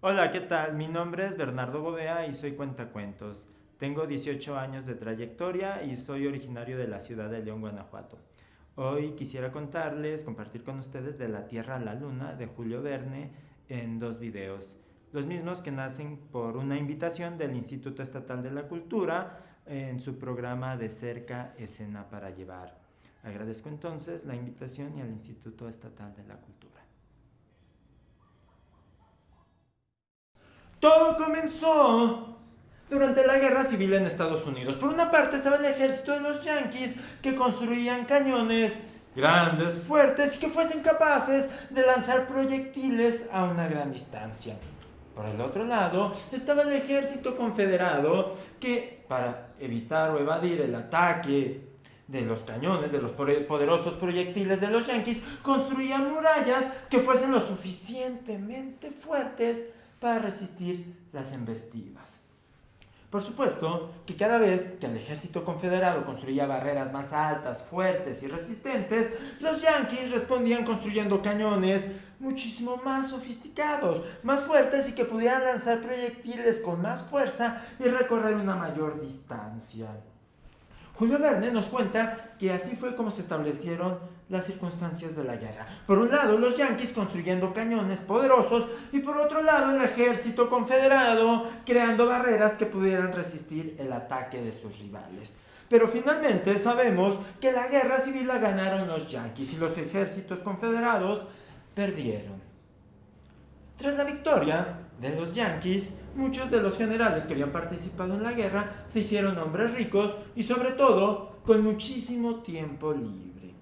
Hola, ¿qué tal? Mi nombre es Bernardo Gobea y soy cuentacuentos. Tengo 18 años de trayectoria y soy originario de la ciudad de León, Guanajuato. Hoy quisiera compartir con ustedes de La Tierra a la Luna de Julio Verne en dos videos. Los mismos que nacen por una invitación del Instituto Estatal de la Cultura en su programa De Cerca, Escena para Llevar. Agradezco entonces la invitación y al Instituto Estatal de la Cultura. Todo comenzó durante la Guerra Civil en Estados Unidos. Por una parte estaba el ejército de los Yankees que construían cañones grandes, fuertes y que fuesen capaces de lanzar proyectiles a una gran distancia. Por el otro lado estaba el ejército confederado que, para evitar o evadir el ataque de los cañones, de los poderosos proyectiles de los Yankees, construían murallas que fuesen lo suficientemente fuertes para resistir las embestidas. Por supuesto que cada vez que el ejército confederado construía barreras más altas, fuertes y resistentes, los yanquis respondían construyendo cañones muchísimo más sofisticados, más fuertes y que pudieran lanzar proyectiles con más fuerza y recorrer una mayor distancia. Julio Verne nos cuenta que así fue como se establecieron las circunstancias de la guerra. Por un lado, los yanquis construyendo cañones poderosos y por otro lado, el ejército confederado creando barreras que pudieran resistir el ataque de sus rivales. Pero finalmente sabemos que la guerra civil la ganaron los yanquis y los ejércitos confederados perdieron. Tras la victoria de los yanquis, muchos de los generales que habían participado en la guerra se hicieron hombres ricos y sobre todo con muchísimo tiempo libre.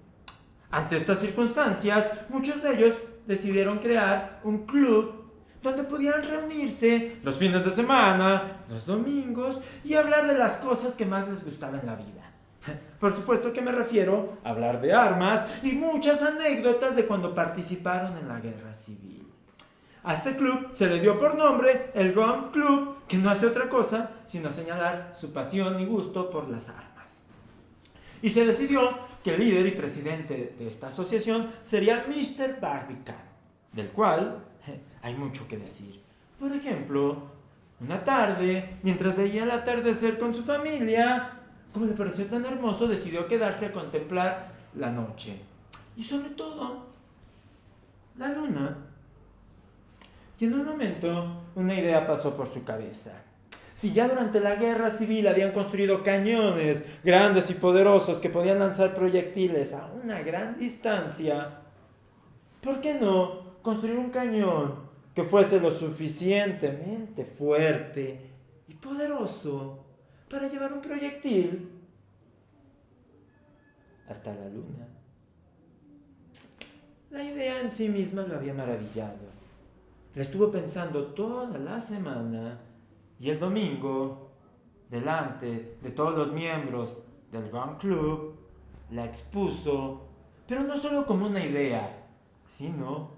Ante estas circunstancias, muchos de ellos decidieron crear un club donde pudieran reunirse los fines de semana, los domingos y hablar de las cosas que más les gustaban en la vida. Por supuesto que me refiero a hablar de armas y muchas anécdotas de cuando participaron en la guerra civil. A este club se le dio por nombre el Gun Club, que no hace otra cosa sino señalar su pasión y gusto por las armas. Y se decidió que el líder y presidente de esta asociación sería Mr. Barbican, del cual hay mucho que decir. Por ejemplo, una tarde, mientras veía el atardecer con su familia, como le pareció tan hermoso, decidió quedarse a contemplar la noche. Y sobre todo, la luna. Y en un momento una idea pasó por su cabeza. Si ya durante la guerra civil habían construido cañones grandes y poderosos que podían lanzar proyectiles a una gran distancia, ¿por qué no construir un cañón que fuese lo suficientemente fuerte y poderoso para llevar un proyectil hasta la luna? La idea en sí misma lo había maravillado. La estuvo pensando toda la semana y el domingo, delante de todos los miembros del Gun Club, la expuso, pero no solo como una idea, sino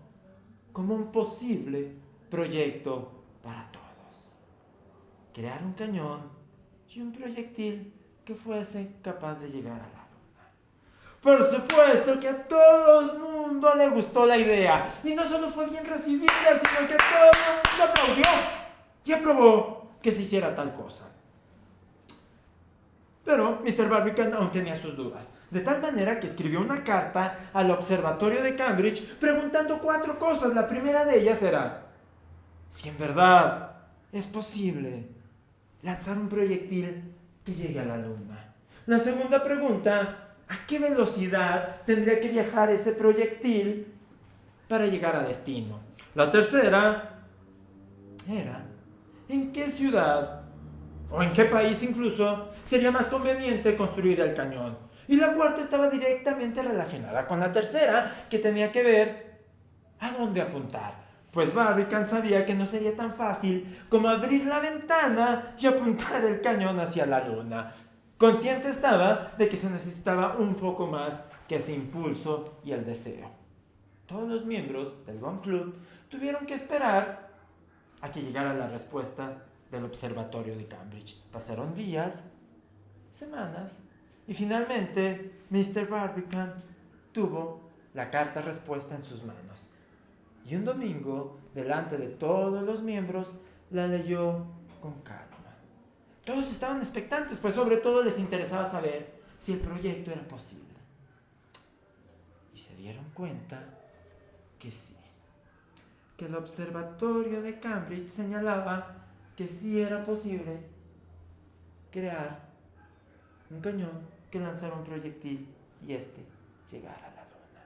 como un posible proyecto para todos. Crear un cañón y un proyectil que fuese capaz de llegar a la luna. Por supuesto que a todo el mundo le gustó la idea. Y no solo fue bien recibida, sino que todo el mundo aplaudió y aprobó que se hiciera tal cosa. Pero Mr. Barbican aún tenía sus dudas, de tal manera que escribió una carta al Observatorio de Cambridge preguntando 4 cosas. La primera de ellas era si en verdad es posible lanzar un proyectil que llegue a la luna. La segunda pregunta, ¿a qué velocidad tendría que viajar ese proyectil para llegar a destino? La tercera era, ¿en qué ciudad o en qué país incluso sería más conveniente construir el cañón? Y la cuarta estaba directamente relacionada con la tercera, que tenía que ver a dónde apuntar. Pues Barbican sabía que no sería tan fácil como abrir la ventana y apuntar el cañón hacia la luna. Consciente estaba de que se necesitaba un poco más que ese impulso y el deseo. Todos los miembros del Gun Club tuvieron que esperar a que llegara la respuesta del Observatorio de Cambridge. Pasaron días, semanas, y finalmente Mr. Barbican tuvo la carta respuesta en sus manos. y un domingo, delante de todos los miembros, la leyó con calma. Todos estaban expectantes, pues sobre todo les interesaba saber si el proyecto era posible. Y se dieron cuenta que sí, que el observatorio de Cambridge señalaba que sí era posible crear un cañón que lanzara un proyectil y este llegara a la luna.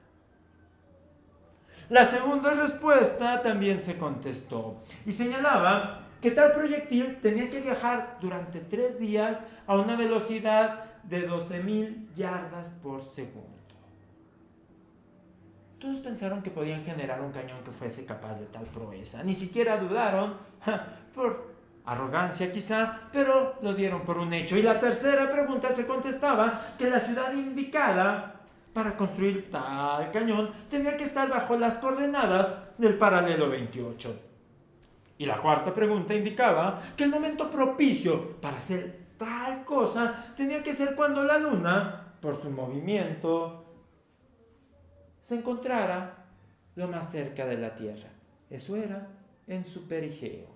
La segunda respuesta también se contestó y señalaba que tal proyectil tenía que viajar durante 3 días a una velocidad de 12.000 yardas por segundo. Todos pensaron que podían generar un cañón que fuese capaz de tal proeza. Ni siquiera dudaron, por arrogancia quizá, pero lo dieron por un hecho. Y la tercera pregunta se contestaba que la ciudad indicada para construir tal cañón tenía que estar bajo las coordenadas del paralelo 28. Y la cuarta pregunta indicaba que el momento propicio para hacer tal cosa tenía que ser cuando la luna, por su movimiento, se encontrara lo más cerca de la Tierra. Eso era en su perigeo.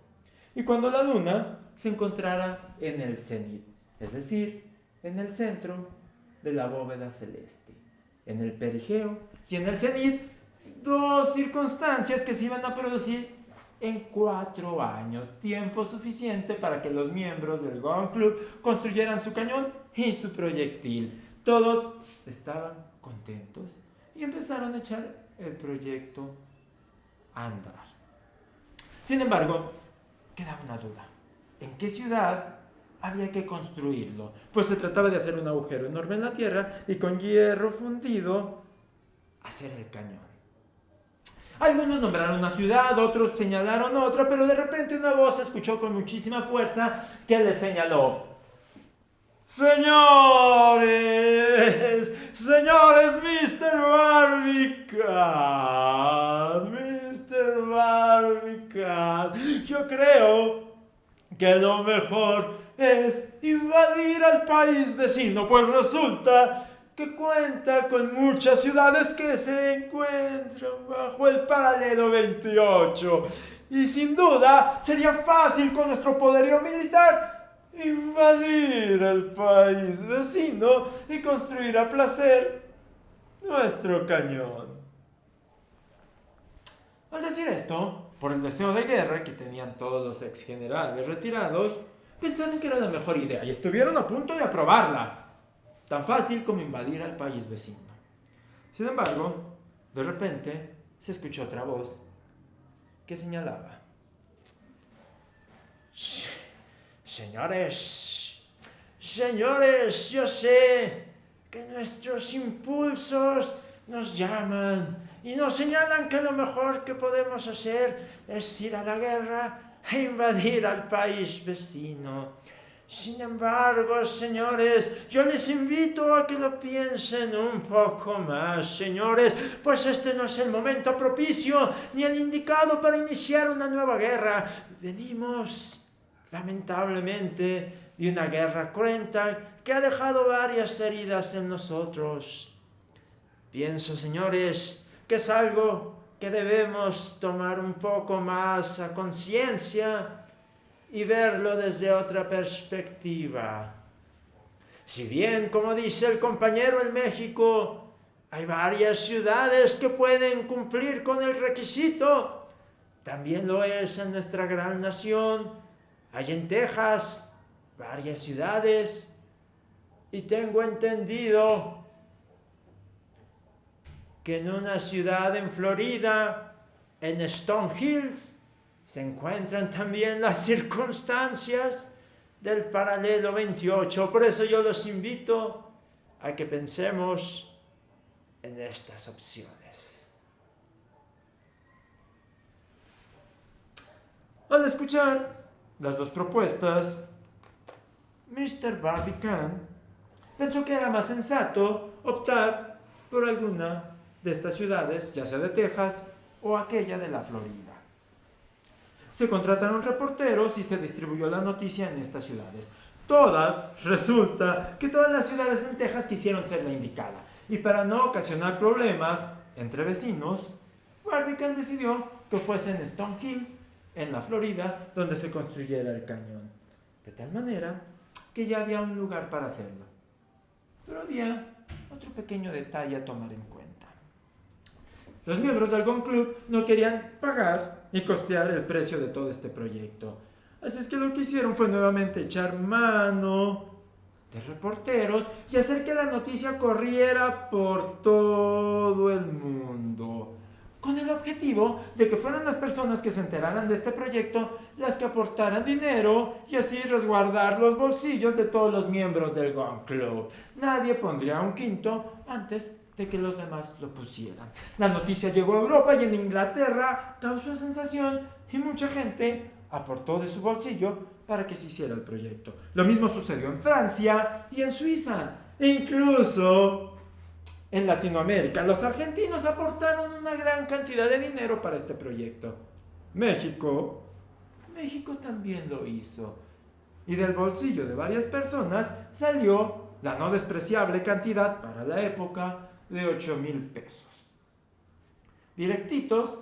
Y cuando la luna se encontrara en el cenit, es decir, en el centro de la bóveda celeste. En el perigeo y en el cenit, 2 circunstancias que se iban a producir en 4 años, tiempo suficiente para que los miembros del Gun Club construyeran su cañón y su proyectil. Todos estaban contentos y empezaron a echar el proyecto a andar. Sin embargo, quedaba una duda. ¿En qué ciudad había que construirlo? Pues se trataba de hacer un agujero enorme en la tierra y con hierro fundido hacer el cañón. Algunos nombraron una ciudad, otros señalaron otra, pero de repente una voz se escuchó con muchísima fuerza que le señaló: Señores, Mr. Barbican, yo creo que lo mejor es invadir al país vecino, pues resulta que cuenta con muchas ciudades que se encuentran bajo el paralelo 28. Y sin duda sería fácil con nuestro poderío militar invadir el país vecino y construir a placer nuestro cañón. Al decir esto, por el deseo de guerra que tenían todos los ex generales retirados, pensaron que era la mejor idea y estuvieron a punto de aprobarla. Tan fácil como invadir al país vecino. Sin embargo, de repente se escuchó otra voz que señalaba: Señores, yo sé que nuestros impulsos nos llaman y nos señalan que lo mejor que podemos hacer es ir a la guerra e invadir al país vecino. Sin embargo, señores, yo les invito a que lo piensen un poco más, señores, pues este no es el momento propicio ni el indicado para iniciar una nueva guerra. Venimos, lamentablemente, de una guerra cruenta que ha dejado varias heridas en nosotros. Pienso, señores, que es algo que debemos tomar un poco más a conciencia y verlo desde otra perspectiva. Si bien, como dice el compañero en México, hay varias ciudades que pueden cumplir con el requisito, también lo es en nuestra gran nación. Hay en Texas varias ciudades y tengo entendido que en una ciudad en Florida, en Stone Hills, se encuentran también las circunstancias del paralelo 28. Por eso yo los invito a que pensemos en estas opciones. Al escuchar las 2 propuestas, Mr. Barbican pensó que era más sensato optar por alguna de estas ciudades, ya sea de Texas o aquella de la Florida. Se contrataron reporteros y se distribuyó la noticia en estas ciudades. Resulta que todas las ciudades en Texas quisieron ser la indicada. Y para no ocasionar problemas entre vecinos, Barbicane decidió que fuese en Stone Hills, en la Florida, donde se construyera el cañón. De tal manera que ya había un lugar para hacerlo. Pero había otro pequeño detalle a tomar en cuenta. Los miembros del Gun Club no querían pagar y costear el precio de todo este proyecto. Así es que lo que hicieron fue nuevamente echar mano de reporteros y hacer que la noticia corriera por todo el mundo, con el objetivo de que fueran las personas que se enteraran de este proyecto las que aportaran dinero y así resguardar los bolsillos de todos los miembros del Gun Club. Nadie pondría un quinto antes de que los demás lo pusieran. La noticia llegó a Europa y en Inglaterra causó sensación y mucha gente aportó de su bolsillo para que se hiciera el proyecto. Lo mismo sucedió en Francia y en Suiza. E incluso en Latinoamérica, los argentinos aportaron una gran cantidad de dinero para este proyecto. México también lo hizo. Y del bolsillo de varias personas salió la no despreciable cantidad para la época de 8,000 pesos. Directitos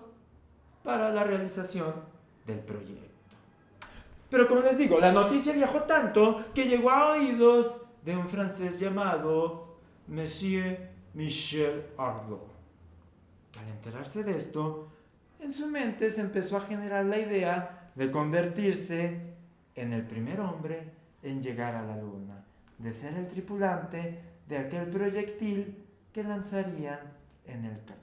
para la realización del proyecto. Pero como les digo, la noticia viajó tanto que llegó a oídos de un francés llamado Monsieur Michel Arnaud. Al enterarse de esto, en su mente se empezó a generar la idea de convertirse en el primer hombre en llegar a la luna, de ser el tripulante de aquel proyectil que lanzarían en el cañón.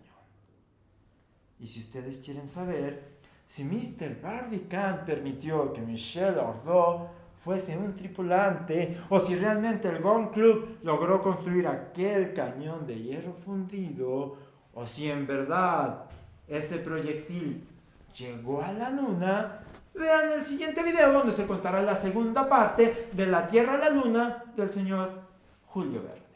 Y si ustedes quieren saber si Mr. Barbicane permitió que Michel Arnaud fuese un tripulante, o si realmente el Gun Club logró construir aquel cañón de hierro fundido, o si en verdad ese proyectil llegó a la luna, vean el siguiente video donde se contará la segunda parte de la Tierra a la Luna del señor Julio Verne.